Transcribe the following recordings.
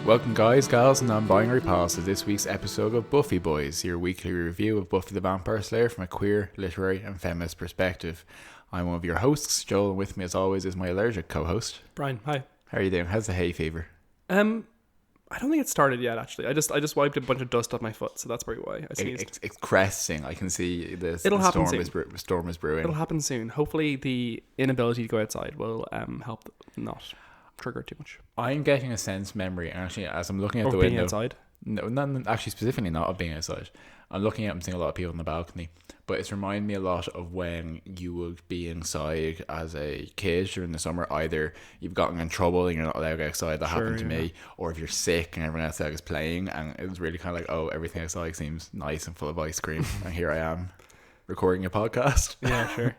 Welcome guys, gals and non-binary pals to this week's episode of Buffy Boys, your weekly review of Buffy the Vampire Slayer from a queer, literary and feminist perspective. I'm one of your hosts, Joel, and with me as always is my allergic co-host. Brian, hi. How are you doing? How's the hay fever? I don't think it started yet, actually. I just wiped a bunch of dust off my foot, so that's probably why I sneezed. It's cresting. I can see the storm is brewing. It'll happen soon. Hopefully the inability to go outside will help not trigger too much. I'm getting a sense memory, actually, as I'm looking at the being window. Outside? No, not actually specifically not of being outside. I'm looking out and seeing a lot of people on the balcony, but it's reminding me a lot of when you would be inside as a kid during the summer. Either you've gotten in trouble and you're not allowed to go outside, that happened to me, or if you're sick and everyone outside is playing, and it was really kind of like, oh, everything outside seems nice and full of ice cream, and here I am recording a podcast. Yeah, sure.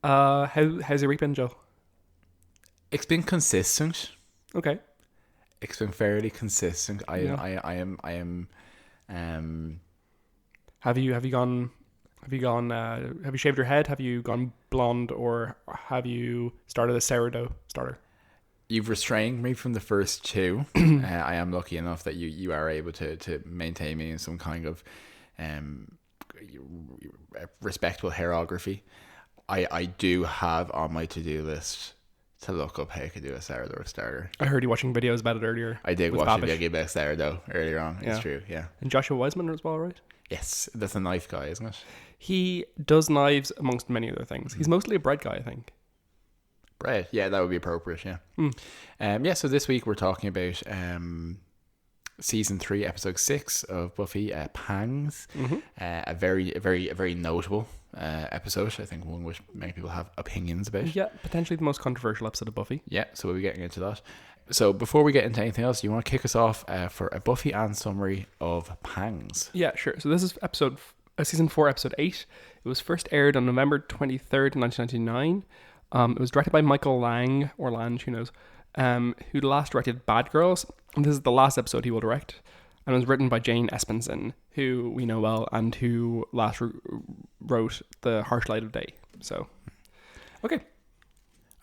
How's your week been, Joe? It's been consistent. Okay. It's been fairly consistent. I am. Have you shaved your head? Have you gone blonde, or have you started a sourdough starter? You've restrained me from the first two. I am lucky enough that you are able to maintain me in some kind of respectable hairography. I do have on my to-do list to look up how you could do a sourdough starter. I heard you watching videos about it earlier. I did watch a video about sourdough earlier on. It's true, yeah. And Joshua Wiseman as well, right? Yes, that's a knife guy, isn't it? He does knives amongst many other things. He's mostly a bread guy, I think. Bread, yeah, that would be appropriate, yeah. So this week we're talking about season 3, episode 6 of Buffy, Pangs. A very notable episode. I think one which many people have opinions about. Yeah, potentially the most controversial episode of Buffy. Yeah, so we'll be getting into that. So before we get into anything else, you want to kick us off for a Buffy and summary of Pangs? Yeah, sure. So this is season 4, episode 8. It was first aired on November 23rd, 1999. It was directed by Michael Lang, or Lange, who knows, who last directed Bad Girls. And this is the last episode he will direct. And it was written by Jane Espenson, who we know well, and who last wrote The Harsh Light of Day. So, okay.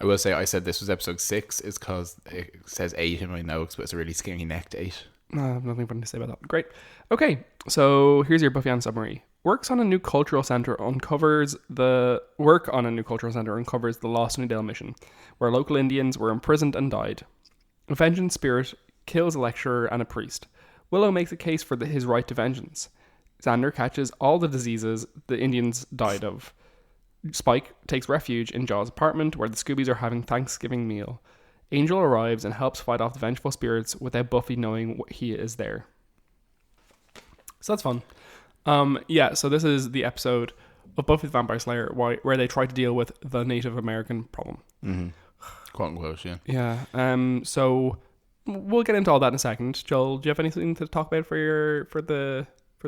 I will say I said this was episode 6 is because it says 8 in my notes, but it's a really skinny necked 8. No, I have nothing to say about that. Great. Okay, so here's your Buffy on summary. Work on a new cultural center uncovers the Lost Sunnydale mission, where local Indians were imprisoned and died. A vengeance spirit kills a lecturer and a priest. Willow makes a case for his right to vengeance. Xander catches all the diseases the Indians died of. Spike takes refuge in Jaw's apartment, where the Scoobies are having Thanksgiving meal. Angel arrives and helps fight off the vengeful spirits without Buffy knowing he is there. So that's fun. So this is the episode of Buffy the Vampire Slayer where they try to deal with the Native American problem. Mm-hmm. Quote unquote, yeah. Yeah. So we'll get into all that in a second. Joel, do you have anything to talk about for the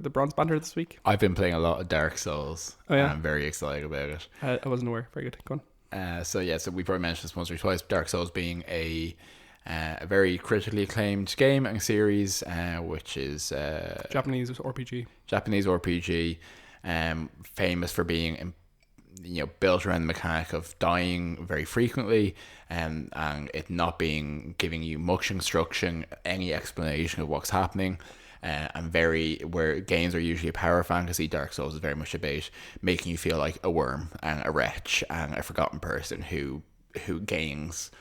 Bronze Banter this week? I've been playing a lot of Dark Souls. Oh, yeah? I'm very excited about it. I wasn't aware. Very good. Go on. So we probably mentioned this once or twice. Dark Souls being a very critically acclaimed game and series, which is Japanese RPG, famous for being built around the mechanic of dying very frequently, and it not giving you much instruction, any explanation of what's happening. And where games are usually a power fantasy, Dark Souls is very much about making you feel like a worm and a wretch and a forgotten person who gains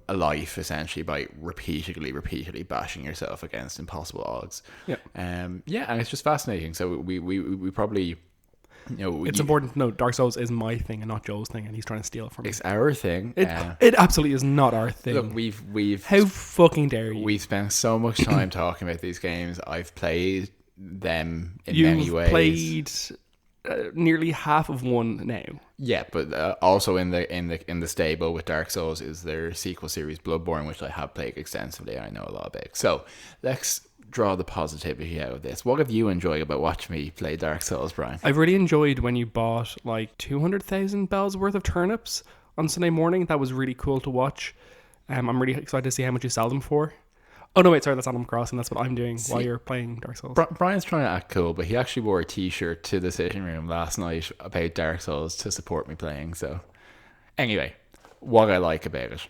a life essentially by repeatedly bashing yourself against impossible odds. Yeah. And it's just fascinating. So we probably, it's important to note Dark Souls is my thing and not Joel's thing, and he's trying to steal it from me. It's our thing. It absolutely is not our thing. Look, we've how fucking dare you? We've spent so much time talking about these games. I've played them in many ways. You've played nearly half of one now. Yeah, but also in the stable with Dark Souls is their sequel series Bloodborne, which I have played extensively. I know a lot about. So let's draw the positivity out of this. What have you enjoyed about watching me play Dark Souls, Brian? I've really enjoyed when you bought like 200,000 bells worth of turnips on Sunday morning. That was really cool to watch. I'm really excited to see how much you sell them for. Oh no, wait, sorry, that's Animal Crossing. That's what I'm doing while you're playing Dark Souls. Brian's trying to act cool, but he actually wore a t-shirt to the sitting room last night about Dark Souls to support me playing. So anyway, what I like about it.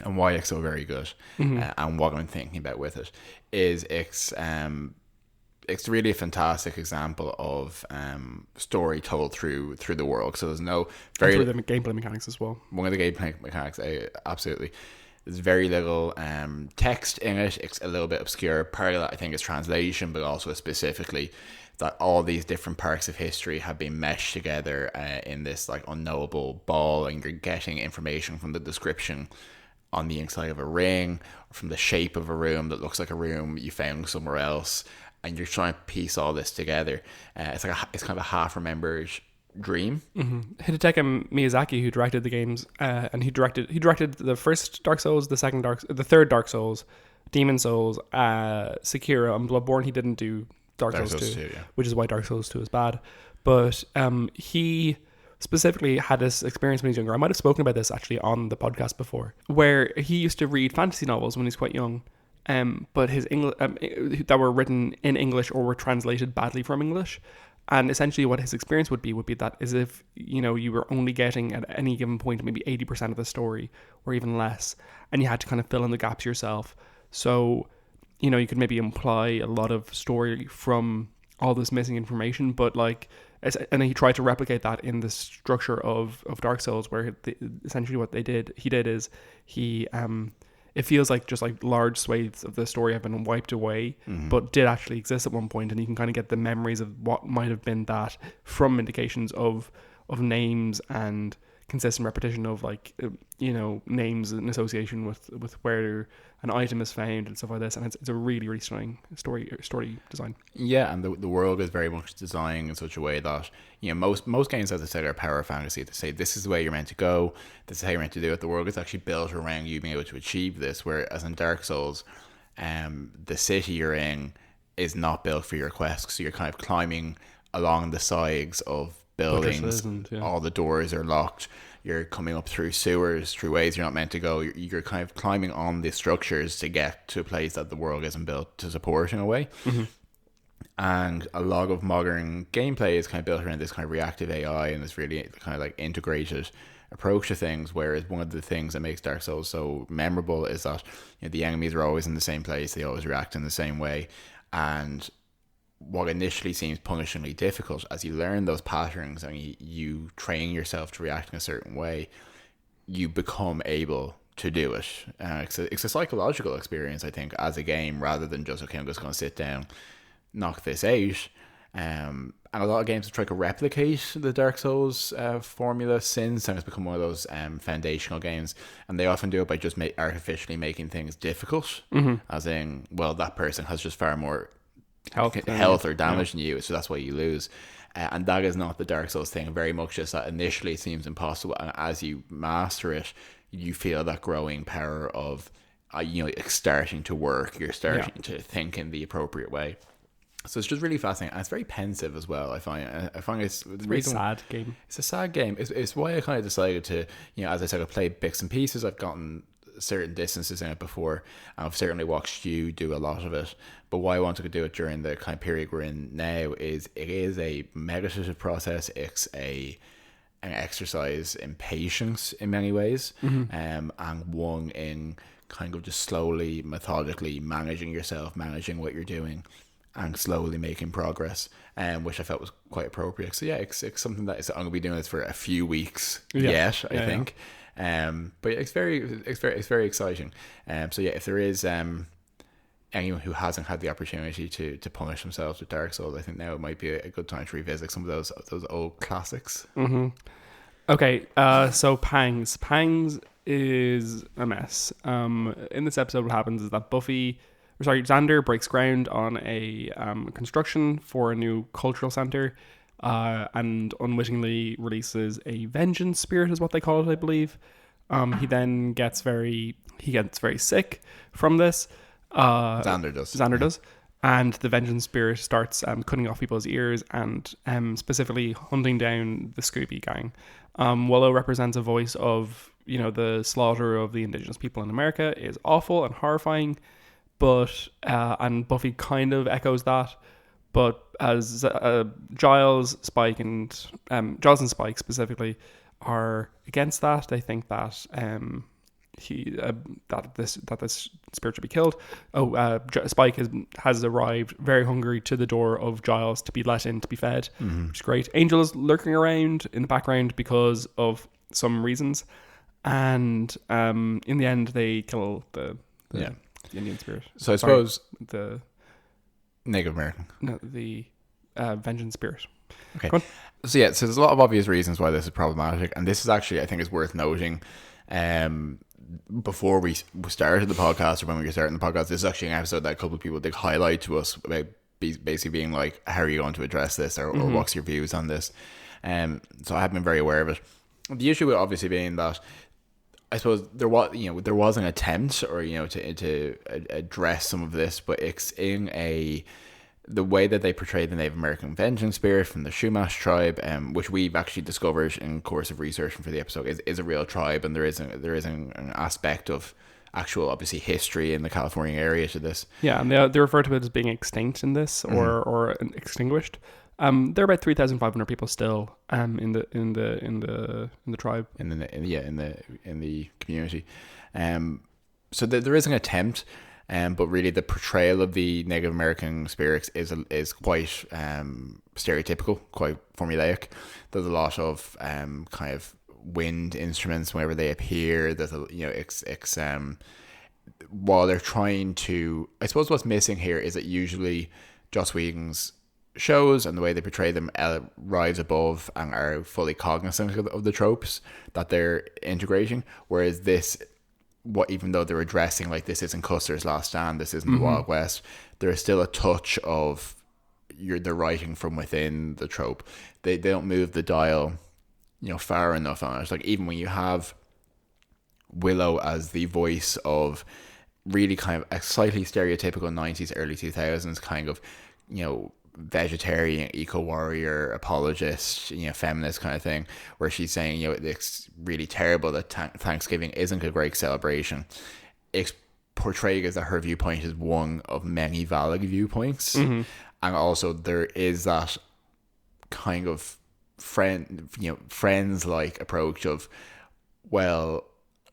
and why it's so very good, and what I'm thinking about with it is it's really a fantastic example of story told through the world. So there's no very through the gameplay mechanics as well. One of the gameplay mechanics, absolutely. There's very little text in it. It's a little bit obscure. Part of that, I think, is translation, but also specifically that all these different parts of history have been meshed together in this like unknowable ball, and you're getting information from the description on the inside of a ring, or from the shape of a room that looks like a room you found somewhere else, and you're trying to piece all this together. It's kind of a half-remembered dream. Hidetaka Miyazaki, who directed the games, and he directed the first Dark Souls, the third Dark Souls, Demon Souls, Sekiro, and Bloodborne. He didn't do Dark Souls 2, which is why Dark Souls 2 is bad. But he specifically had this experience when he was younger. I might have spoken about this actually on the podcast before, where he used to read fantasy novels when he was quite young, but his English that were written in English or were translated badly from English. And essentially what his experience would be that as if, you were only getting at any given point maybe 80% of the story or even less, and you had to kind of fill in the gaps yourself. So, you could maybe imply a lot of story from all this missing information, but and he tried to replicate that in the structure of Dark Souls, where essentially what he did is it feels like just like large swathes of the story have been wiped away, but did actually exist at one point, and you can kind of get the memories of what might have been that from indications of names and consistent repetition of names in association with where an item is found and stuff like this, and it's a really, really stunning story design. Yeah, and the world is very much designed in such a way that most games, as I said, are power fantasy. To say this is the way you're meant to go, this is how you're meant to do it. The world is actually built around you being able to achieve this. Whereas in Dark Souls, the city you're in is not built for your quest, so you're kind of climbing along the sides of buildings. All the doors are locked. You're coming up through sewers, through ways you're not meant to go. You're kind of climbing on the structures to get to a place that the world isn't built to support in a way. And a lot of modern gameplay is kind of built around this kind of reactive AI and this really kind of like integrated approach to things. Whereas one of the things that makes Dark Souls so memorable is that the enemies are always in the same place. They always react in the same way. And what initially seems punishingly difficult, as you learn those patterns and you train yourself to react in a certain way, you become able to do it. It's a psychological experience, I think, as a game, rather than just, okay, I'm just going to sit down, knock this out. And a lot of games have tried to replicate the Dark Souls formula since, and it's become one of those foundational games, and they often do it by just artificially making things difficult, as in, well, that person has just far more health or damage than you, so that's why you lose. And that is not the Dark Souls thing. Very much just that initially it seems impossible, and as you master it, you feel that growing power of it's starting to work. You're starting to think in the appropriate way. So it's just really fascinating, and it's very pensive as well. I find it's a very sad game. It's a sad game. It's why I kind of decided to, as I said, I played bits and pieces. I've gotten certain distances in it before, and I've certainly watched you do a lot of it. But why I wanted to do it during the kind of period we're in now is it is a meditative process. It's an exercise in patience in many ways, and one in kind of just slowly, methodically managing yourself, managing what you're doing, and slowly making progress, which I felt was quite appropriate. So yeah, it's something that I'm going to be doing this for a few weeks yet, I think. But it's very exciting. So yeah, if there is anyone who hasn't had the opportunity to punish themselves with Dark Souls, I think now it might be a good time to revisit some of those old classics. Okay, so Pangs is a mess. In this episode, what happens is that Xander breaks ground on a construction for a new cultural center, and unwittingly releases a vengeance spirit, is what they call it, I believe. He then gets very sick from this. Xander does. And the vengeance spirit starts cutting off people's ears and specifically hunting down the Scooby gang. Willow represents a voice of, the slaughter of the indigenous people in America is awful and horrifying, but and Buffy kind of echoes that. But as Giles and Spike specifically are against that, they think that that this spirit should be killed. Spike has arrived very hungry to the door of Giles to be let in to be fed, which is great. Angel is lurking around in the background because of some reasons, and in the end they kill the Indian spirit. So I suppose the Native American. No, the vengeance spirit. Okay. So there's a lot of obvious reasons why this is problematic, and this is actually, I think, is worth noting. Before we started the podcast, or when we were starting the podcast, this is actually an episode that a couple of people did highlight to us about basically being like, how are you going to address this, or what's your views on this? So I have been very aware of it. The issue with obviously being that I suppose there was an attempt, or to address some of this, but it's in the way that they portray the Native American vengeance spirit from the Chumash tribe, which we've actually discovered in course of research for the episode, is a real tribe, and there is an aspect of actual, obviously, history in the California area to this. Yeah, and they refer to it as being extinct in this, or extinguished. There are about 3,500 people still in the tribe, in the community. So there is an attempt. But really, the portrayal of the Native American spirits is quite stereotypical, quite formulaic. There's a lot of kind of wind instruments whenever they appear. There's while they're trying to, I suppose what's missing here is that usually Joss Whedon's shows and the way they portray them rise above and are fully cognizant of the tropes that they're integrating, whereas this, even though they're addressing like, this isn't Custer's Last Stand, this isn't the Wild West, there is still a touch of they're writing from within the trope. They don't move the dial, far enough on it. Like, even when you have Willow as the voice of really kind of a slightly stereotypical 90s, early 2000s kind of, vegetarian, eco-warrior, apologist, feminist kind of thing, where she's saying, it's really terrible that Thanksgiving isn't a great celebration. It's portrayed as that her viewpoint is one of many valid viewpoints. And also there is that kind of friends-like approach of, well,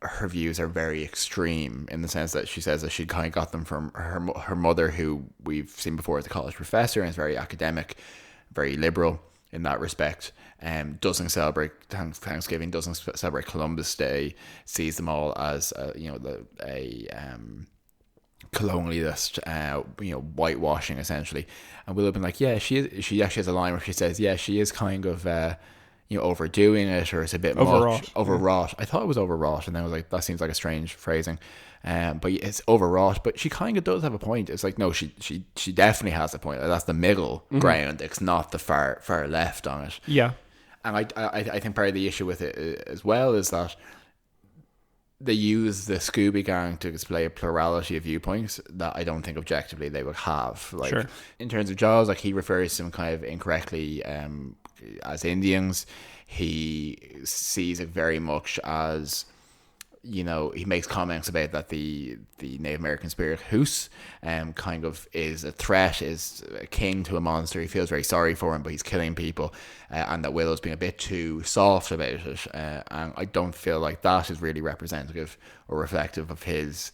her views are very extreme, in the sense that she says that she kind of got them from her mother, who we've seen before as a college professor, and is very academic, very liberal in that respect, doesn't celebrate Thanksgiving, doesn't celebrate Columbus Day, sees them all as colonialist, whitewashing essentially. And Willow been like, yeah, she actually has a line where she says, yeah, she is kind of overdoing it, or it's a bit overwrought. I thought it was overwrought, and then I was like, that seems like a strange phrasing. But it's overwrought, but she kind of does have a point. It's like, no, she definitely has a point. That's the middle ground. It's not the far left on it. Yeah. And I think part of the issue with it as well is that they use the Scooby Gang to display a plurality of viewpoints that I don't think objectively they would have. Like, sure. In terms of Giles, like, he refers to them kind of incorrectly as Indians. He sees it very much as, he makes comments about that the Native American spirit Hoos kind of is a threat, is akin to a monster. He feels very sorry for him, but he's killing people, and that Willow's being a bit too soft about it. And I don't feel like that is really representative or reflective of his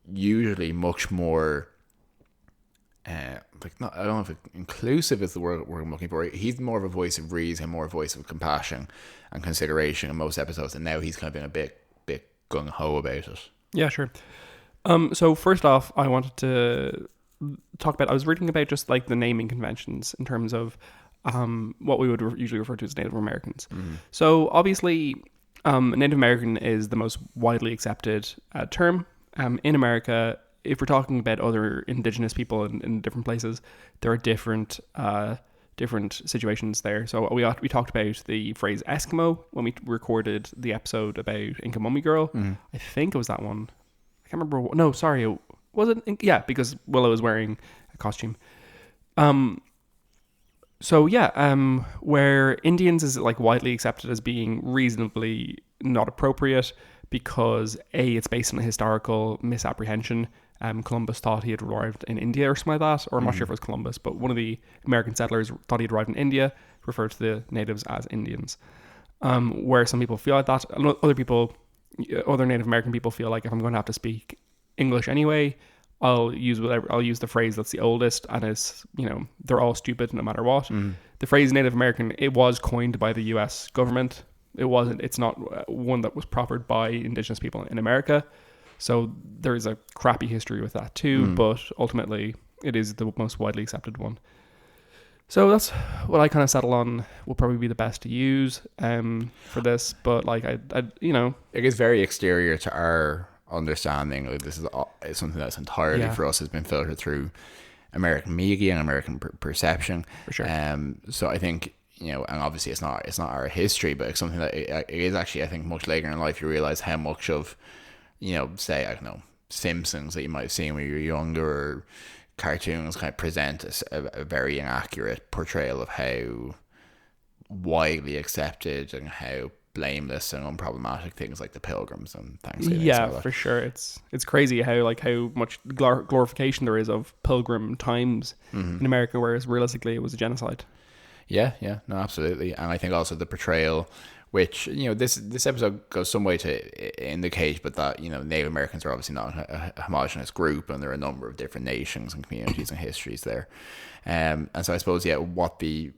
usually much more I don't know if inclusive is the word I'm looking for. He's more of a voice of reason, more a voice of compassion and consideration in most episodes, and now he's kind of been a bit gung-ho about it. Yeah, sure. So first off, I wanted to talk about, I was reading about just like the naming conventions in terms of what we would usually refer to as Native Americans. So obviously Native American is the most widely accepted term in America. If we're talking about other indigenous people in different places, there are different situations there. So we talked about the phrase Eskimo when we recorded the episode about Inca Mummy Girl. I think it was that one. I can't remember. No, sorry. Was it? Yeah, because Willow is wearing a costume. So yeah, where Indians is like widely accepted as being reasonably not appropriate because it's based on a historical misapprehension. Columbus thought he had arrived in India or something like that, or I'm not sure if it was Columbus, but one of the American settlers thought he had arrived in India, referred to the natives as Indians. Where some people feel like that, and other people other Native American people feel like if I'm going to have to speak English anyway, I'll use the phrase that's the oldest, and is, they're all stupid no matter what. The phrase Native American, it was coined by the US government. It's not one that was proffered by Indigenous people in America. So there's a crappy history with that too, but ultimately it is the most widely accepted one. So that's what I kind of settle on will probably be the best to use for this. But like I it is very exterior to our understanding. Like, this is something that's entirely for us has been filtered through American media and American perception. For sure. So I think, and obviously it's not our history, but it's something that it is actually, I think, much later in life you realize how much of, say, I don't know, Simpsons that you might have seen when you were younger, or cartoons kind of present a very inaccurate portrayal of how widely accepted and how blameless and unproblematic things like the Pilgrims and Thanksgiving. Yeah, for sure. It's crazy how much glorification there is of Pilgrim times in America, whereas realistically it was a genocide. Yeah, no, absolutely. And I think also the portrayal, which, this episode goes some way to indicate, but that, Native Americans are obviously not a homogenous group, and there are a number of different nations and communities and histories there. And so I suppose, what the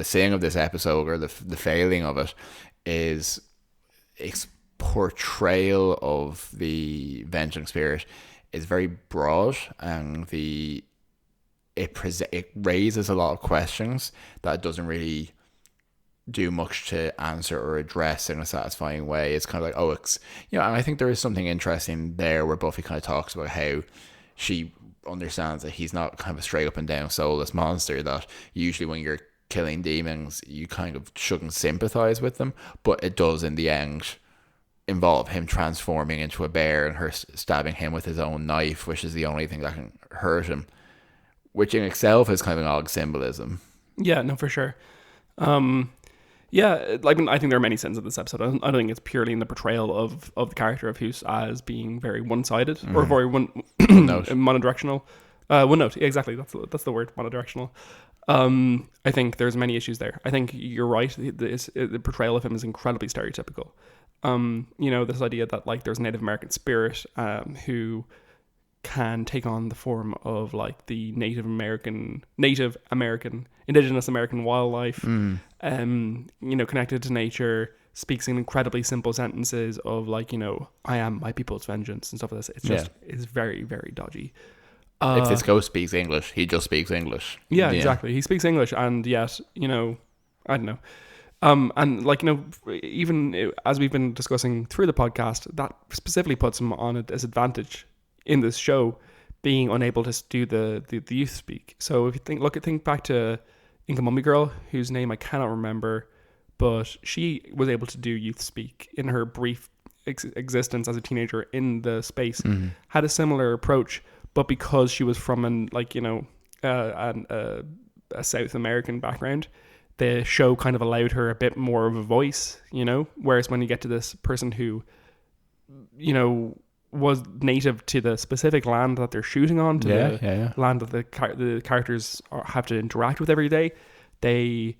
saying of this episode, or the failing of it, is its portrayal of the Avenging Spirit is very broad, and it raises a lot of questions that it doesn't really do much to answer or address in a satisfying way. It's kind of like, it's, and I think there is something interesting there where Buffy kind of talks about how she understands that he's not kind of a straight up and down soulless monster, that usually when you're killing demons you kind of shouldn't sympathize with them, but it does in the end involve him transforming into a bear and her stabbing him with his own knife, which is the only thing that can hurt him, which in itself is kind of an odd symbolism. Yeah, no, for sure. Yeah, like, I think there are many sins of this episode. I don't think it's purely in the portrayal of the character of Hughes as being very one-sided or very monodirectional. One note, exactly. That's the word, monodirectional. I think there's many issues there. I think you're right. The portrayal of him is incredibly stereotypical. This idea that like there's a Native American spirit who can take on the form of like the Native American, Indigenous American wildlife, connected to nature, speaks in incredibly simple sentences of like, I am my people's vengeance and stuff like this. It's just, it's very, very dodgy. If this ghost speaks English, he just speaks English. Yeah, exactly. He speaks English, and yet, I don't know. And like, even as we've been discussing through the podcast, that specifically puts him on a disadvantage in this show, being unable to do the youth speak. So if you think back to Inca Mummy Girl, whose name I cannot remember, but she was able to do youth speak in her brief existence as a teenager in the space, had a similar approach, but because she was from a South American background, the show kind of allowed her a bit more of a voice, whereas when you get to this person who, was native to the specific land that they're shooting on, to the land that the characters have to interact with every day, they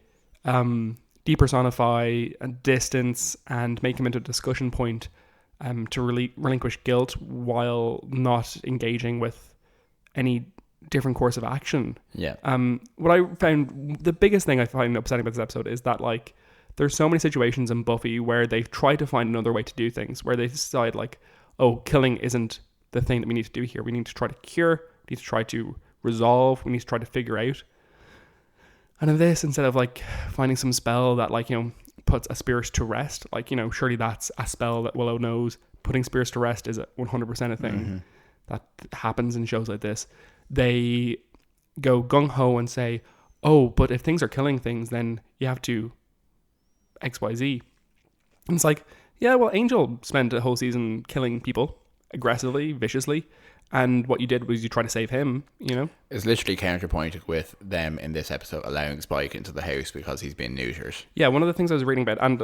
depersonify and distance and make them into a discussion point to relinquish guilt while not engaging with any different course of action. What I found, the biggest thing I find upsetting about this episode is that like there's so many situations in Buffy where they try to find another way to do things, where they decide like, oh, killing isn't the thing that we need to do here. We need to try to cure. We need to try to resolve. We need to try to figure out. And in this, instead of like finding some spell that like, puts a spirit to rest, like, surely that's a spell that Willow knows. Putting spirits to rest is 100% a thing that happens in shows like this. They go gung-ho and say, oh, but if things are killing things, then you have to XYZ. And it's like, yeah, well, Angel spent a whole season killing people aggressively, viciously, and what you did was you try to save him, It's literally counterpointed with them in this episode allowing Spike into the house because he's been neutered. Yeah, one of the things I was reading about, and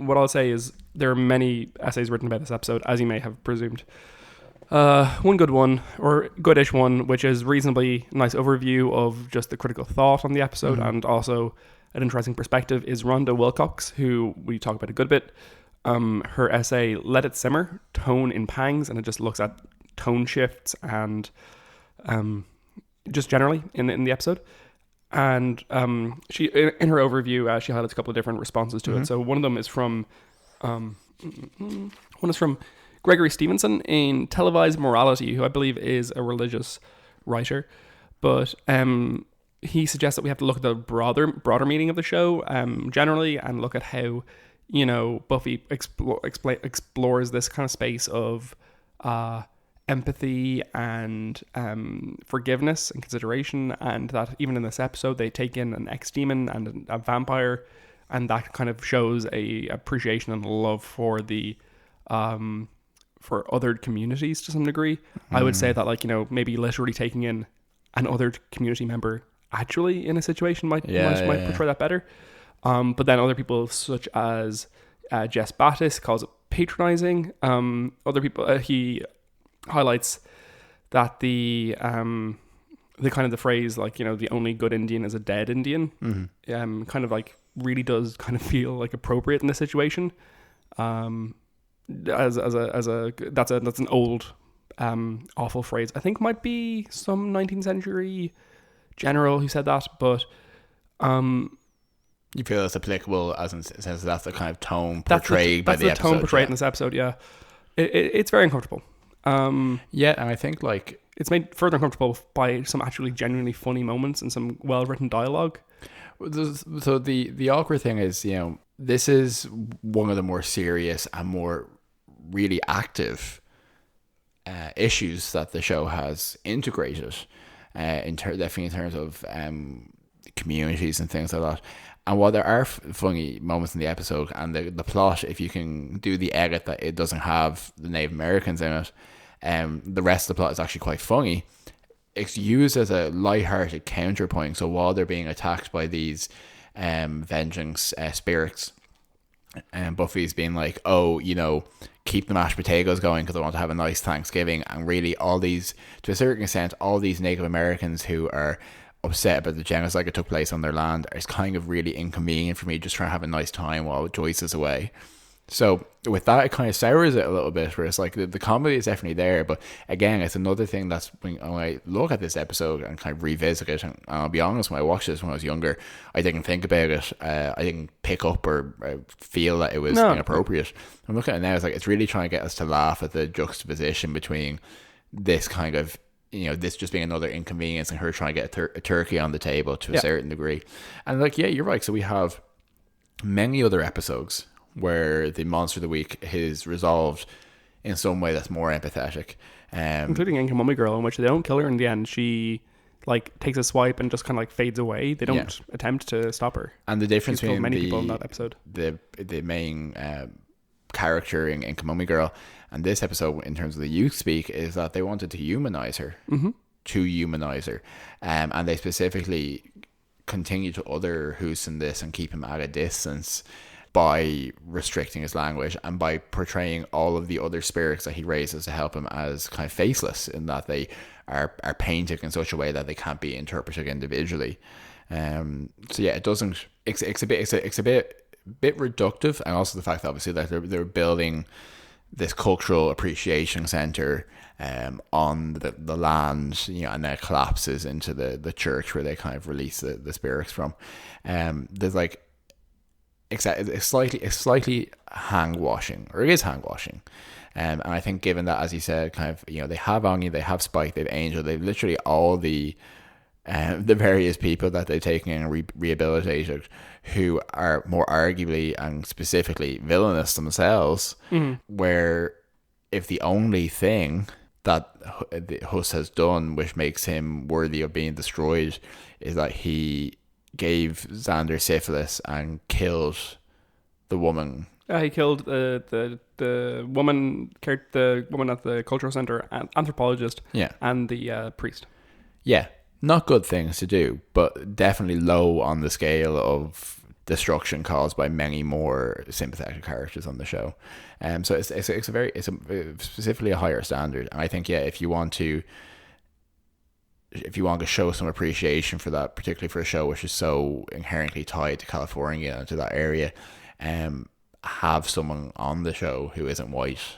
what I'll say is there are many essays written about this episode, as you may have presumed. One good one, or goodish one, which is reasonably nice overview of just the critical thought on the episode, and also an interesting perspective, is Rhonda Wilcox, who we talk about a good bit. her essay "Let It Simmer: Tone in Pangs," and it just looks at tone shifts and just generally in the episode. And she in her overview she highlights a couple of different responses to it. So one of them is from Gregory Stevenson in Televised Morality, who I believe is a religious writer, but he suggests that we have to look at the broader meaning of the show generally, and look at how, you know, Buffy explores this kind of space of empathy and forgiveness and consideration, and that even in this episode they take in an ex-demon and a vampire, and that kind of shows a appreciation and love for the for othered communities to some degree. I would say that, like, you know, maybe literally taking in an othered community member actually in a situation might portray that better. But then other people, such as Jess Battis, calls it patronizing. Other people, he highlights that the kind of the phrase, like, you know, the only good Indian is a dead Indian, kind of like really does kind of feel like appropriate in this situation. That's an old awful phrase. I think might be some 19th century general who said that, but you feel it's applicable as in sense that's the kind of tone portrayed by the episode. That's the tone portrayed in this episode. Yeah, it's very uncomfortable. Yeah, and I think like it's made further uncomfortable by some actually genuinely funny moments and some well written dialogue. So the awkward thing is, you know, this is one of the more serious and more really active issues that the show has integrated definitely in terms of communities and things like that. And while there are funny moments in the episode, and the plot, if you can do the edit that it doesn't have the Native Americans in it, the rest of the plot is actually quite funny. It's used as a lighthearted counterpoint. So while they're being attacked by these vengeance spirits, and Buffy's being like, oh, you know, keep the mashed potatoes going because I want to have a nice Thanksgiving. And really all these, to a certain extent, all these Native Americans who are upset about the genocide that took place on their land is kind of really inconvenient for me, just trying to have a nice time while Joyce is away. So with that, it kind of sours it a little bit, where it's like the comedy is definitely there, but again, it's another thing that's when I look at this episode and kind of revisit it, and I'll be honest, when I watched this when I was younger, I didn't think about it, I didn't pick up or feel that it was inappropriate. I'm looking at it now, it's like it's really trying to get us to laugh at the juxtaposition between this kind of, you know, this just being another inconvenience and her trying to get a turkey on the table to a certain degree. And like, yeah, you're right. So we have many other episodes where the monster of the week is resolved in some way that's more empathetic. Including Inca Mummy Girl, in which they don't kill her in the end. She like takes a swipe and just kind of like fades away. They don't attempt to stop her. And the difference between many people in that episode, the main character in Inca Mummy Girl and this episode, in terms of the youth speak, is that they wanted to humanize her, and they specifically continue to other Hoos in this and keep him at a distance by restricting his language and by portraying all of the other spirits that he raises to help him as kind of faceless, in that they are painted in such a way that they can't be interpreted individually. So yeah, it doesn't. It's a bit reductive, and also the fact that obviously that they're building this cultural appreciation center on the land, you know, and then it collapses into the church where they kind of release the spirits from. There's like it's slightly hand washing, or it is hand washing. And I think given that, as you said, kind of, you know, they have Anya, they have Spike, they have Angel, they've literally all the various people that they've taken and rehabilitated, who are more arguably and specifically villainous themselves, where if the only thing that Huss has done which makes him worthy of being destroyed is that he gave Xander syphilis and killed the woman. He killed the woman at the cultural center, anthropologist, and the priest. Yeah, not good things to do, but definitely low on the scale of destruction caused by many more sympathetic characters on the show. So it's specifically a higher standard, and I think if you want to show some appreciation for that, particularly for a show which is so inherently tied to California and to that area, and have someone on the show who isn't white.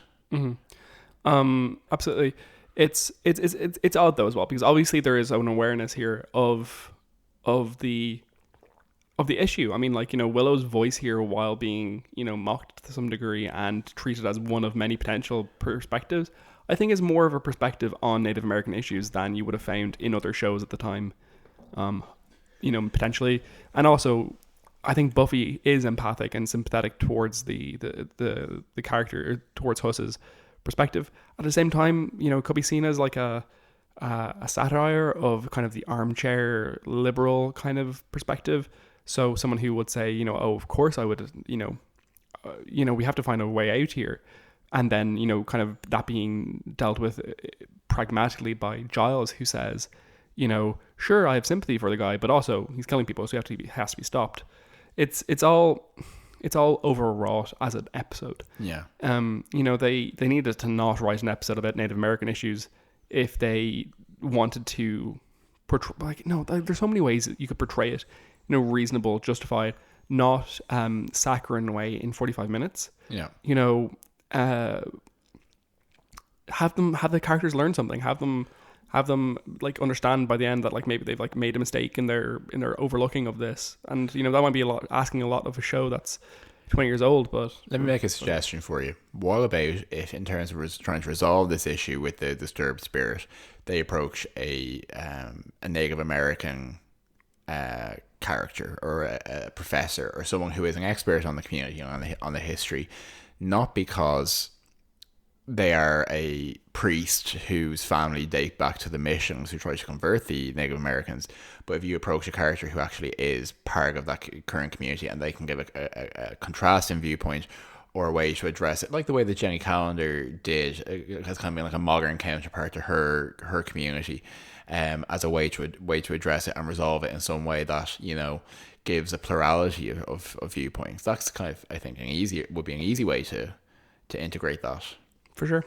Absolutely. It's odd though as well, because obviously there is an awareness here of the issue. I mean, like, Willow's voice here, while being, mocked to some degree and treated as one of many potential perspectives, I think is more of a perspective on Native American issues than you would have found in other shows at the time. Potentially. And also, I think Buffy is empathic and sympathetic towards the character, towards Huss's perspective. At the same time, it could be seen as like a satire of kind of the armchair liberal kind of perspective. So someone who would say, oh, of course I would, we have to find a way out here. And then, kind of that being dealt with pragmatically by Giles, who says, sure, I have sympathy for the guy, but also he's killing people, so he has to be stopped. It's all overwrought as an episode. Yeah. They needed to not write an episode about Native American issues if they wanted to portray, there's so many ways that you could portray it, reasonable, justified, not saccharine way in 45 minutes. Yeah. Have the characters learn something, have them like understand by the end that like maybe they've like made a mistake in their overlooking of this, and that might be asking a lot of a show that's 20 years old. But let me make a suggestion for you. What about if, in terms of trying to resolve this issue with the disturbed spirit, they approach a Native American character or a professor or someone who is an expert on the community, on the history, not because they are a priest whose family date back to the missions who try to convert the Native Americans, but if you approach a character who actually is part of that current community and they can give a contrasting viewpoint or a way to address it, like the way that Jenny Calendar did, it has kind of been like a modern counterpart to her community, as a way to address it and resolve it in some way that gives a plurality of viewpoints. That's kind of, I think, an easy way to integrate that. For sure.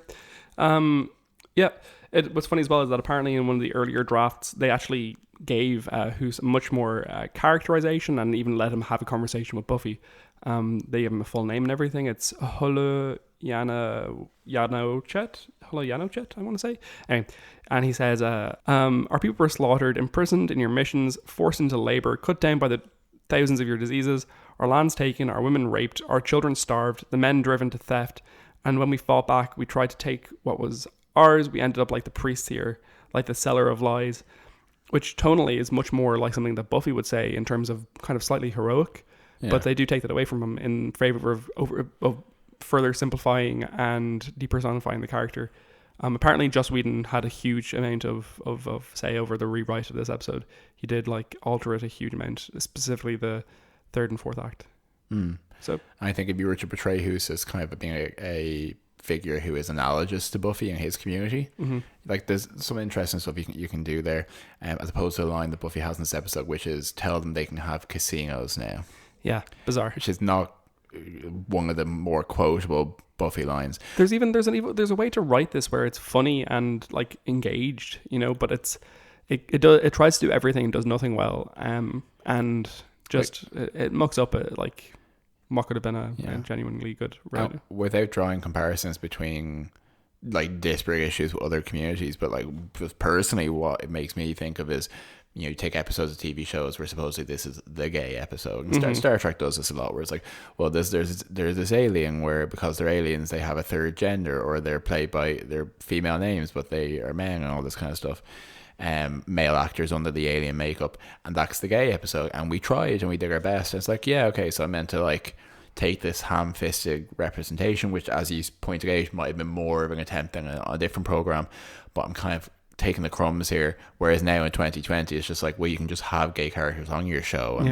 What's funny as well is that apparently in one of the earlier drafts they actually gave who's much more characterization and even let him have a conversation with Buffy. They gave him a full name and everything. It's Holo Yanochet, I want to say. Anyway, and he says, our people were slaughtered, imprisoned in your missions, forced into labor, cut down by the thousands of your diseases, our lands taken, our women raped, our children starved, the men driven to theft. And when we fought back, we tried to take what was ours. We ended up like the priests here, like the seller of lies, which tonally is much more like something that Buffy would say in terms of kind of slightly heroic. Yeah. But they do take that away from him in favor of further simplifying and depersonifying the character. Apparently, Joss Whedon had a huge amount of say over the rewrite of this episode. He did like alter it a huge amount, specifically the third and fourth act. So I think if you were to portray Hus as kind of being a figure who is analogous to Buffy and his community, like there's some interesting stuff you can do there, as opposed to a line that Buffy has in this episode, which is tell them they can have casinos now. Yeah, bizarre. Which is not one of the more quotable Buffy lines. There's a way to write this where it's funny and like engaged, but it tries to do everything and does nothing well, and just it mucks up like what could have been a genuinely good route. Without drawing comparisons between like disparate issues with other communities, but like just personally what it makes me think of is, you take episodes of TV shows where supposedly this is the gay episode, and Star Trek does this a lot, where it's like, well, there's this alien where because they're aliens they have a third gender, or they're played by their female names but they are men, and all this kind of stuff. Male actors under the alien makeup, and that's the gay episode, and we tried and we did our best, and it's like, yeah, okay, so I meant to like take this ham-fisted representation, which as you pointed out might have been more of an attempt than a different program, but I'm kind of taking the crumbs here, whereas now in 2020 it's just like, well, you can just have gay characters on your show, and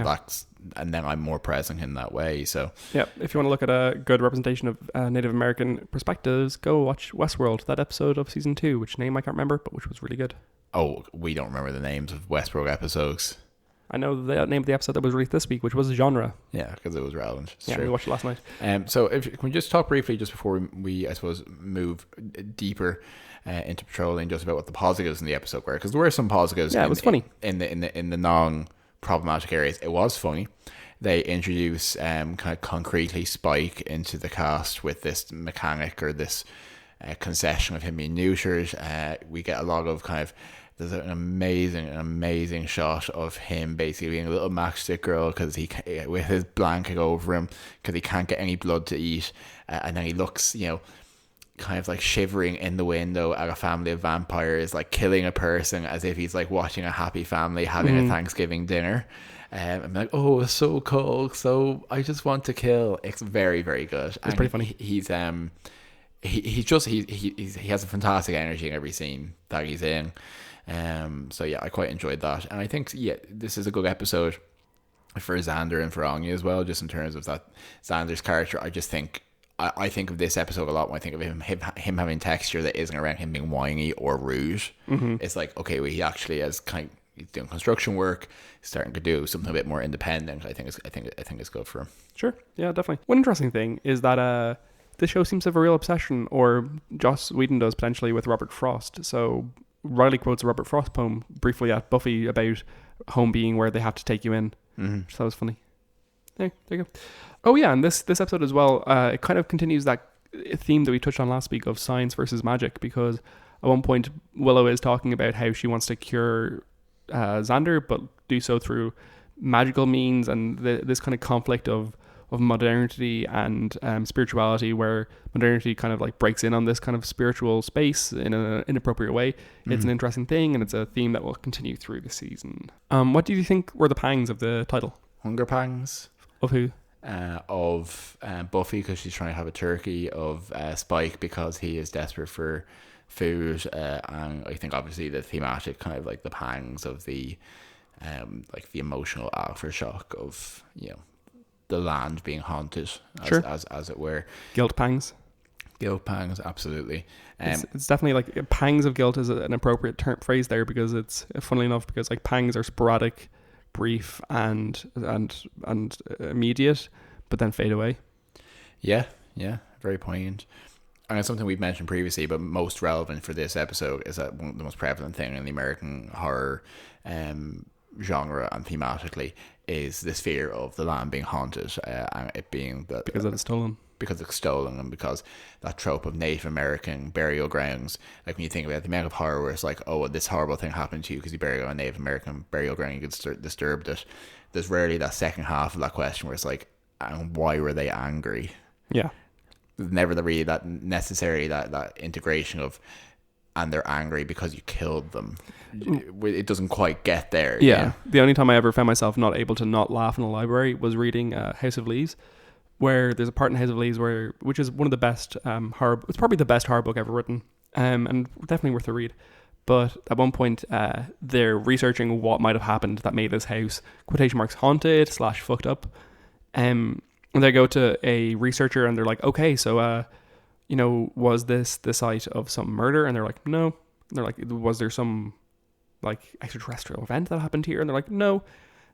and then I'm more present in that way. So yeah, if you want to look at a good representation of Native American perspectives, go watch Westworld, that episode of season 2, which name I can't remember, but which was really good. Oh, we don't remember the names of Westworld episodes. I know the name of the episode that was released this week, which was genre. Yeah, because it was relevant. It's true. We watched it last night. So can we just talk briefly, just before we I suppose move deeper into patrolling, just about what the positives in the episode were, because there were some positives. Yeah, it was funny in the non-problematic areas. It was funny. they introduce kind of concretely Spike into the cast with this mechanic or this concession of him being neutered. We get a lot of kind of, there's an amazing shot of him basically being a little matchstick girl because he, with his blanket over him, because he can't get any blood to eat, and then he looks, kind of like shivering in the window at a family of vampires, like killing a person as if he's like watching a happy family having a Thanksgiving dinner. I'm like, oh, it's so cold, so I just want to kill. It's very, very good. It's pretty funny. He has a fantastic energy in every scene that he's in. So yeah, I quite enjoyed that, and I think this is a good episode for Xander and for Anya as well, just in terms of that Xander's character. I just think I think of this episode a lot when I think of him having texture that isn't around him being whiny or rude. It's like, okay, well, he actually he's doing construction work, he's starting to do something a bit more independent. I think it's good for him. Sure, yeah, definitely. One interesting thing is that this show seems to have a real obsession, or Joss Whedon does potentially, with Robert Frost. So Riley quotes a Robert Frost poem briefly at Buffy about home being where they have to take you in. So that was funny. There you go. Oh yeah, and this episode as well, it kind of continues that theme that we touched on last week of science versus magic, because at one point Willow is talking about how she wants to cure Xander, but do so through magical means, and this kind of conflict of modernity and spirituality, where modernity kind of like breaks in on this kind of spiritual space in an inappropriate way. It's an interesting thing, and it's a theme that will continue through the season. What do you think were the pangs of the title? Hunger pangs. Of who? Of Buffy, because she's trying to have a turkey, of Spike because he is desperate for food, and I think obviously the thematic kind of like the pangs of the like the emotional aftershock of the land being haunted, as it were. Guilt pangs, absolutely. It's definitely like pangs of guilt is an appropriate phrase there, because it's funnily enough, because like pangs are sporadic, brief, and immediate, but then fade away. Yeah, very poignant. And it's something we've mentioned previously, but most relevant for this episode is that one of the most prevalent thing in the American horror genre and thematically is this fear of the land being haunted, and it being because it's stolen. Because it's stolen, and because that trope of Native American burial grounds, like when you think about the amount of horror where it's like, oh, well, this horrible thing happened to you because you buried on a Native American burial ground, you get disturbed it. There's rarely that second half of that question where it's like, and why were they angry? Yeah. There's never really that necessary that integration of, and they're angry because you killed them. It doesn't quite get there. Yeah. The only time I ever found myself not able to not laugh in the library was reading House of Leaves, where there's a part in House of Leaves which is one of the best it's probably the best horror book ever written, and definitely worth a read. But at one point, they're researching what might have happened that made this house quotation marks haunted / fucked up. And they go to a researcher and they're like, okay, so was this the site of some murder? And they're like, no. And they're like, was there some like extraterrestrial event that happened here? And they're like, no.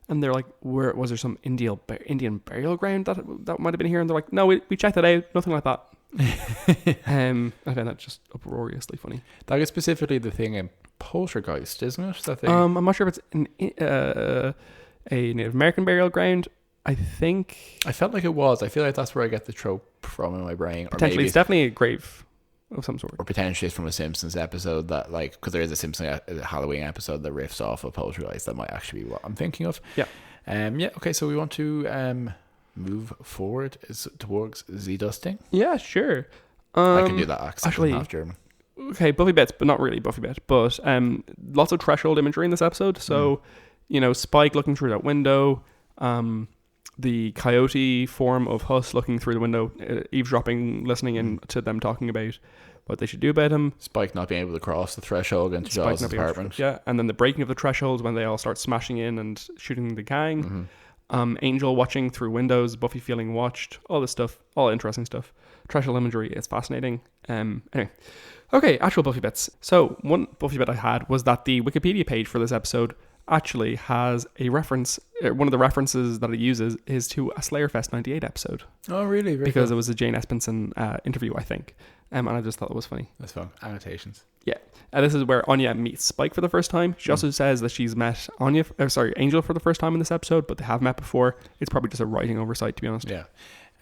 And they're like, where was there some Indian burial ground that might have been here? And they're like, no, we checked it out, nothing like that. I found that just uproariously funny. That is specifically the thing in Poltergeist, isn't it? That thing? I'm not sure if it's a Native American burial ground. I felt like it was. I feel like that's where I get the trope from in my brain. Potentially, or maybe it's definitely a grave of some sort. Or potentially it's from a Simpsons episode that, like, because there is a Simpsons Halloween episode that riffs off of Poltergeist. That might actually be what I'm thinking of. Yeah. Okay, so we want to move forward towards Z-dusting. Yeah, sure. I can do that accent. Actually, half German. Okay, Buffy Bits, but not really Buffy Bits. But lots of threshold imagery in this episode. So, Spike looking through that window. The coyote form of Huss looking through the window, eavesdropping, listening in to them talking about what they should do about him. Spike not being able to cross the threshold into Giles' apartment. Yeah, and then the breaking of the thresholds when they all start smashing in and shooting the gang. Angel watching through windows, Buffy feeling watched, all this stuff, all interesting stuff. Threshold imagery is fascinating. Anyway. Okay, actual Buffy bits. So one Buffy bit I had was that the Wikipedia page for this episode actually has a reference. One of the references that it uses is to a Slayerfest 98 episode. Oh, really? Very Because cool. it was a Jane Espenson interview, I think. And I just thought it was funny. That's fun. Annotations. Yeah. This is where Anya meets Spike for the first time. She also says that she's met Angel for the first time in this episode, but they have met before. It's probably just a writing oversight, to be honest. Yeah.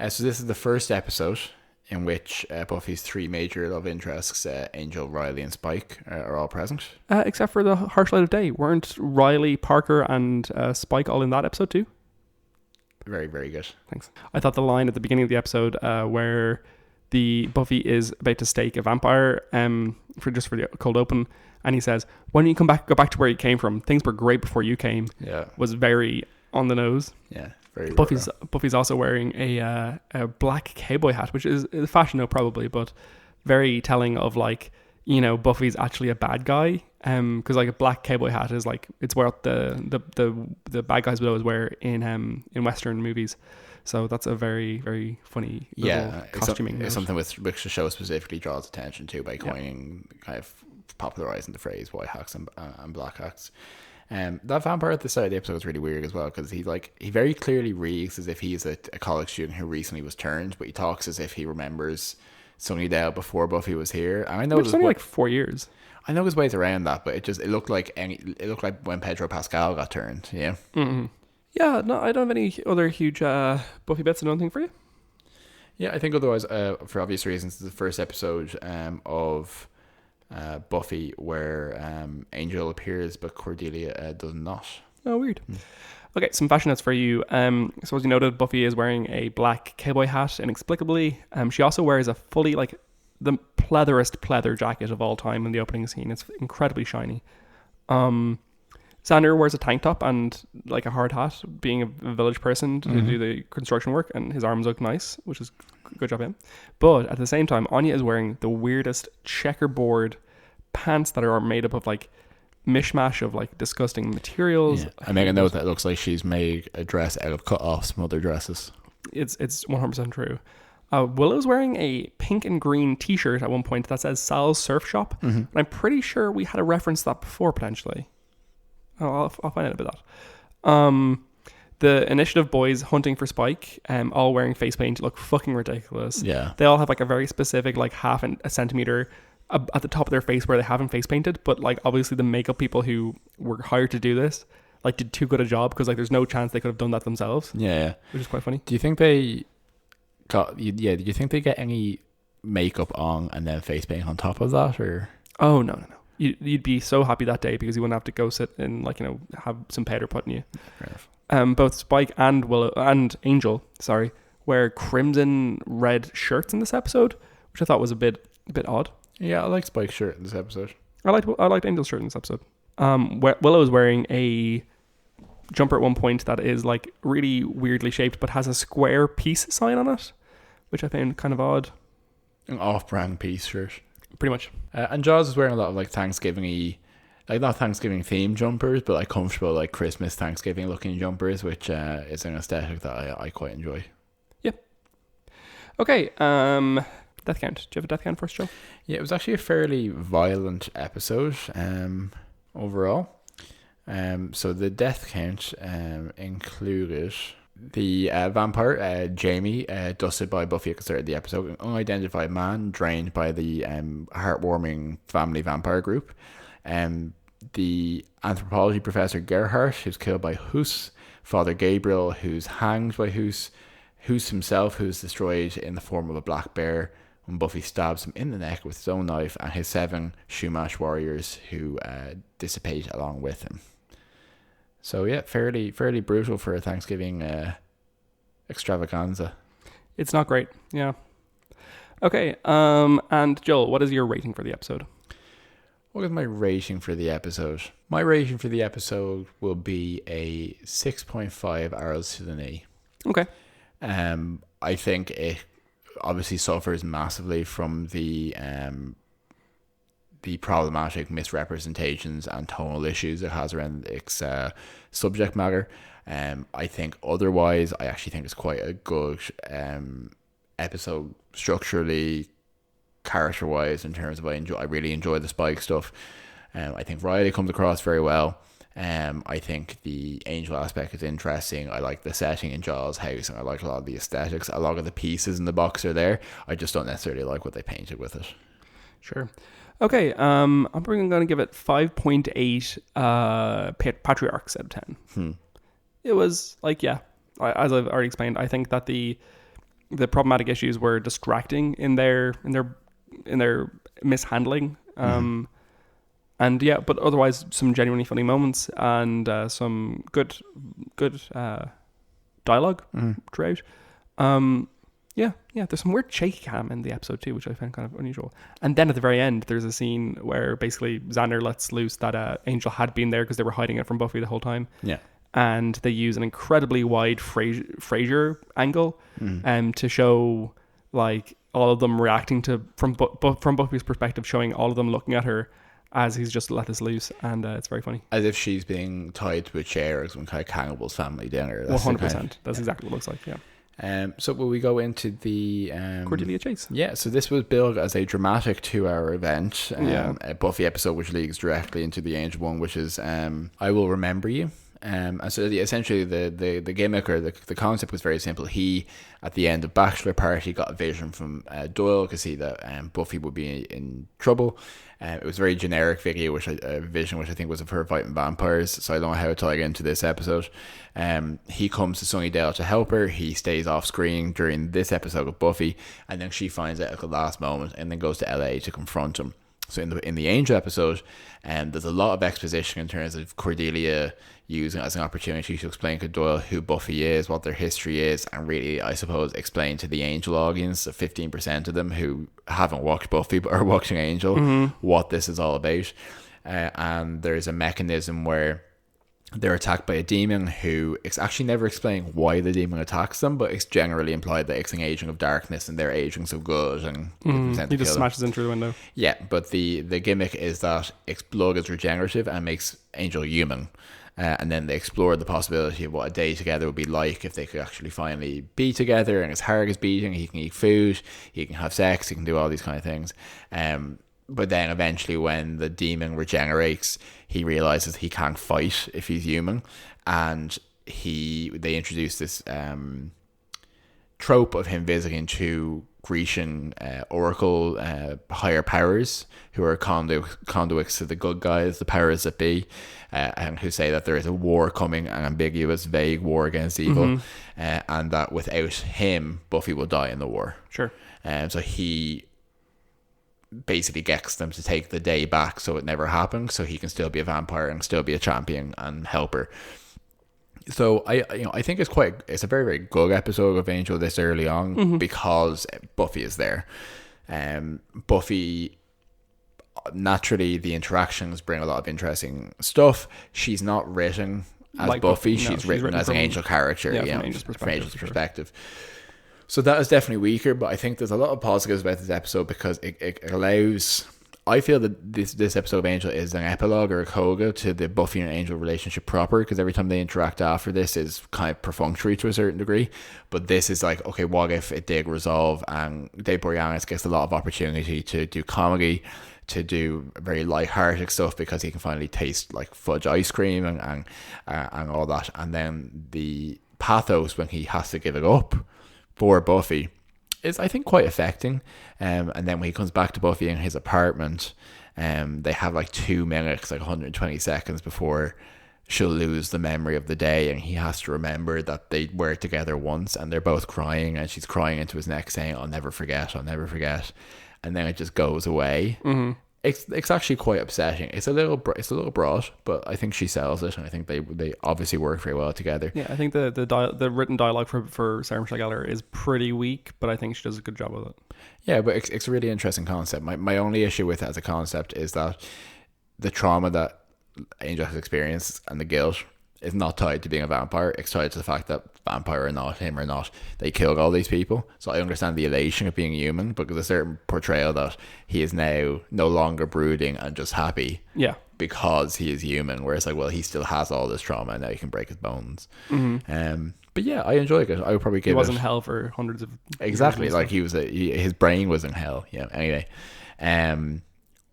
So this is the first episode in which Buffy's three major love interests, Angel, Riley, and Spike, are all present. Except for the harsh light of day. Weren't Riley, Parker, and Spike all in that episode too? Very, very good. Thanks. I thought the line at the beginning of the episode where the Buffy is about to stake a vampire for the cold open, and he says, "Why don't you go back to where you came from? Things were great before you came." Yeah. Was very on the nose. Yeah. Very. Buffy's also wearing a black cowboy hat, which is a fashion note probably, but very telling of like, you know, Buffy's actually a bad guy. Because like a black cowboy hat is like, it's what the bad guys would always wear in Western movies. So that's a very, very funny costuming. It's something which the show specifically draws attention to by coining, kind of popularizing the phrase white hacks and black hacks. That vampire at the start of the episode is really weird as well, because he very clearly reads as if he's a college student who recently was turned, but he talks as if he remembers Sunnydale before Buffy was here. And I know it's only like 4 years. I know there's ways around that, but it looked like when Pedro Pascal got turned. Yeah. Mm-hmm. Yeah. No, I don't have any other huge Buffy bits. I don't think for you. Yeah, I think otherwise, for obvious reasons, the first episode of Buffy where Angel appears but Cordelia does not. Oh, weird. Okay, some fashion notes for you. So as you noted, Buffy is wearing a black cowboy hat inexplicably. She also wears a fully the pleatherest pleather jacket of all time in the opening scene. It's incredibly shiny. Xander wears a tank top and like a hard hat, being a village person to do the construction work, and his arms look nice, which is good job him. But at the same time, Anya is wearing the weirdest checkerboard pants that are made up of like mishmash of like disgusting materials. Yeah. I make a note that it looks like she's made a dress out of cut-offs from other dresses. It's 100% true. Willow's wearing a pink and green t-shirt at one point that says Sal's Surf Shop. And I'm pretty sure we had a reference to that before, potentially. I'll find out about that. The Initiative boys hunting for Spike, all wearing face paint, look fucking ridiculous. Yeah. They all have like a very specific like half a centimeter at the top of their face where they haven't face painted, but like obviously the makeup people who were hired to do this like did too good a job, because like there's no chance they could have done that themselves. Yeah. Which is quite funny. Do you think they did you think they get any makeup on and then face paint on top of that, or? Oh, no. You'd be so happy that day because you wouldn't have to go sit and like, you know, have some powder put in you. Fair enough. Both Spike and Willow and Angel, wear crimson red shirts in this episode, which I thought was a bit odd. Yeah, I like Spike's shirt in this episode. I liked Angel's shirt in this episode. Willow is wearing a jumper at one point that is like really weirdly shaped but has a square peace sign on it, which I found kind of odd. An off-brand peace shirt. Pretty much. And Jaws is wearing a lot of like Thanksgiving-y, like not Thanksgiving themed jumpers, but like comfortable like Christmas, Thanksgiving looking jumpers, which is an aesthetic that I quite enjoy. Yep. Okay. Death count. Do you have a death count for us, Joe? Yeah, it was actually a fairly violent episode overall. So the death count included the vampire, Jamie, dusted by Buffy at the start of the episode. An unidentified man drained by the heartwarming family vampire group. The anthropology professor Gerhardt, who's killed by Hus. Father Gabriel, who's hanged by Hus. Hus himself, who's destroyed in the form of a black bear when Buffy stabs him in the neck with his own knife, and his 7 Shumash warriors who dissipate along with him. So yeah, fairly brutal for a Thanksgiving extravaganza. It's not great, yeah. Okay, and Joel, what is your rating for the episode? What is my rating for the episode? My rating for the episode will be a 6.5 arrows to the knee. Okay. I think it obviously suffers massively from the problematic misrepresentations and tonal issues it has around its subject matter. I think otherwise, I actually think it's quite a good episode structurally, character-wise, in terms of I really enjoy the Spike stuff. I think Riley comes across very well. I think the angel aspect is interesting. I like the setting in Giles' house, and I like a lot of the aesthetics. A lot of the pieces in the box are there. I just don't necessarily like what they painted with it. Sure. Okay, I'm probably going to give it 5.8 patriarchs out of 10. It was like, yeah, as I've already explained, I think that the problematic issues were distracting in their mishandling. And yeah, but otherwise some genuinely funny moments and some good dialogue throughout. Yeah, there's some weird shaky cam in the episode too, which I found kind of unusual. And then at the very end, there's a scene where basically Xander lets loose that Angel had been there because they were hiding it from Buffy the whole time. Yeah. And they use an incredibly wide Frasier angle to show like all of them reacting to from Buffy's perspective, showing all of them looking at her as he's just let this loose, and it's very funny. As if she's being tied to a chair or some kind of cannibal's family dinner. 100%. That's exactly what it looks like, yeah. So will we go into the Cordelia Chase? Yeah, so this was billed as a dramatic 2-hour event, a Buffy episode which leads directly into the Angel one, which is I Will Remember You. And so essentially the gimmick or the concept was very simple. He, at the end of Bachelor Party, got a vision from Doyle to see that Buffy would be in trouble. It was a very generic vision, which I think was of her fighting vampires. So I don't know how to tie it into this episode. He comes to Sunnydale to help her. He stays off screen during this episode of Buffy, and then she finds out at the last moment, and then goes to LA to confront him. So in the Angel episode, there's a lot of exposition in terms of Cordelia using it as an opportunity to explain to Doyle who Buffy is, what their history is, and really, I suppose, explain to the Angel audience, the 15% of them who haven't watched Buffy but are watching Angel, what this is all about. And there's a mechanism where they're attacked by a demon who it's actually never explained why the demon attacks them, but it's generally implied that it's an agent of darkness and they're agents of good, and he just smashes in through the window. Yeah, but the gimmick is that its blood is regenerative and makes Angel human. And then they explore the possibility of what a day together would be like if they could actually finally be together, and his heart is beating, he can eat food, he can have sex, he can do all these kind of things. But then eventually when the demon regenerates, he realizes he can't fight if he's human, and they introduce this trope of him visiting two Grecian oracle higher powers who are conduits to the good guys, the powers that be, and who say that there is a war coming, an ambiguous, vague war against evil, and that without him, Buffy will die in the war. Sure. So he basically gets them to take the day back so it never happened, so he can still be a vampire and still be a champion and help her. So I think it's a very, very good episode of Angel this early on because Buffy is there. Buffy, naturally, the interactions bring a lot of interesting stuff. She's not written as like Buffy. She's written as an Angel character, from Angel's perspective. So that is definitely weaker, but I think there's a lot of positives about this episode because it allows... I feel that this episode of Angel is an epilogue or a coda to the Buffy and Angel relationship proper, because every time they interact after this is kind of perfunctory to a certain degree. But this is like, okay, what if it did resolve, and Dave Boreanaz gets a lot of opportunity to do comedy, to do very light-hearted stuff because he can finally taste like fudge ice cream and all that. And then the pathos when he has to give it up for Buffy is, I think, quite affecting. And then when he comes back to Buffy in his apartment, they have like 2 minutes, like 120 seconds before she'll lose the memory of the day, and he has to remember that they were together once, and they're both crying, and she's crying into his neck saying, I'll never forget, and then it just goes away. It's actually quite upsetting. It's a little broad, but I think she sells it, and I think they obviously work very well together. Yeah, I think the written dialogue for Sarah Michelle Gellar is pretty weak, but I think she does a good job with it. Yeah, but it's a really interesting concept. My only issue with it as a concept is that the trauma that Angel has experienced and the guilt is not tied to being a vampire. It's tied to the fact that vampire or not, him or not, they killed all these people. So I understand the elation of being human, but there's a certain portrayal that he is now no longer brooding and just happy. Yeah. Because he is human, whereas like, well, he still has all this trauma and now he can break his bones. But yeah, I enjoyed it. I would probably give it... He was in hell for hundreds of Exactly, years. Like his brain was in hell. Yeah. Anyway,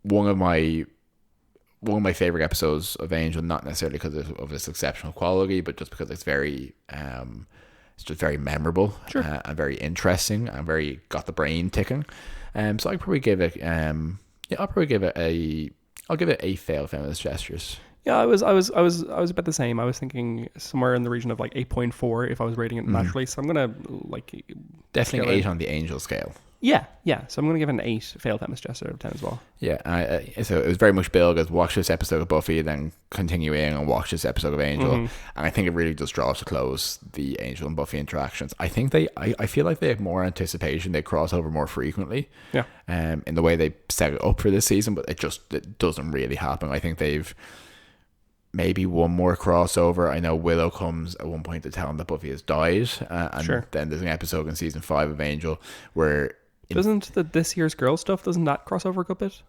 one one of my favorite episodes of Angel, not necessarily because of its exceptional quality, but just because it's just very memorable, and very interesting, and very got the brain ticking. So I'd probably give it I'll give it a failed feminist gestures. Yeah, I was about the same. I was thinking somewhere in the region of like 8.4 if I was rating it naturally. So I'm gonna definitely 8 on the Angel scale. Yeah. So I'm gonna give it an 8 failed feminist gesture out of 10 as well. Yeah, so it was very much billed as watch this episode of Buffy, then continue in and watch this episode of Angel, and I think it really does draw to close the Angel and Buffy interactions. I think I feel like they have more anticipation. They cross over more frequently. Yeah. In the way they set it up for this season, but it doesn't really happen. I think they've maybe one more crossover. I know Willow comes at one point to tell him that Buffy has died, and then there's an episode in season 5 of Angel where doesn't this year's girl stuff, doesn't that crossover a good bit?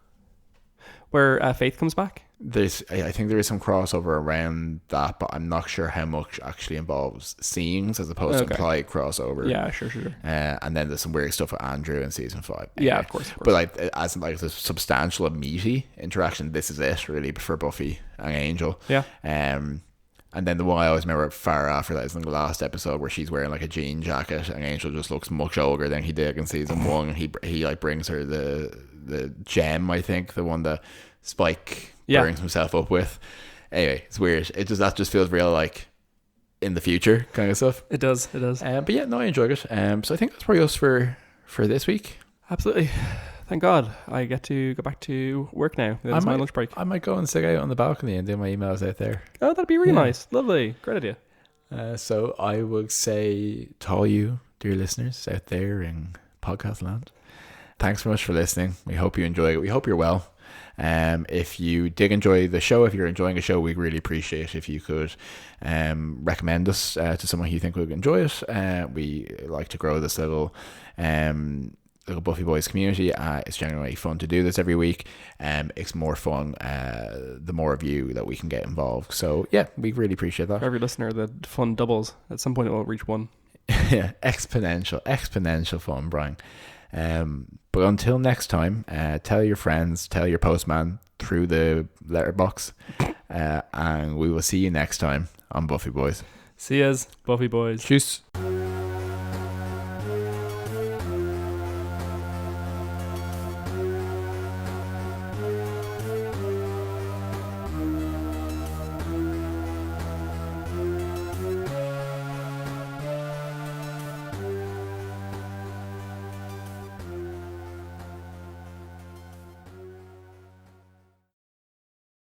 Where Faith comes back? I think there is some crossover around that, but I'm not sure how much actually involves scenes as opposed to implied crossover. Yeah, sure. And then there's some weird stuff with Andrew in season 5. Yeah, of course. But like as like the substantial and meaty interaction, this is it really for Buffy and Angel. Yeah. And then the one I always remember far after that is in the last episode where she's wearing like a jean jacket and Angel just looks much older than he did in season 1. And he like brings her the gem, I think, the one that Spike brings himself up with. Anyway, it's weird. That just feels real like in the future kind of stuff. It does. But yeah, no, I enjoyed it. So I think that's probably us for this week. Absolutely. Thank God I get to go back to work now. It's my lunch break. I might go and sit out on the balcony and do my emails out there. Oh, that'd be really nice. Lovely. Great idea. So I would say to all you, dear listeners out there in podcast land, thanks so much for listening. We hope you enjoy it. We hope you're well. If you did enjoy the show, if you're enjoying the show, we'd really appreciate if you could recommend us to someone who you think would enjoy it. We like to grow this little Buffy Boys community. It's generally fun to do this every week. It's more fun the more of you that we can get involved. So yeah, we really appreciate that. For every listener, the fun doubles. At some point it will reach 1. Yeah, exponential fun, Brian. But until next time, tell your friends, tell your postman through the letterbox, and we will see you next time on Buffy Boys. See yas, Buffy Boys. Tschüss.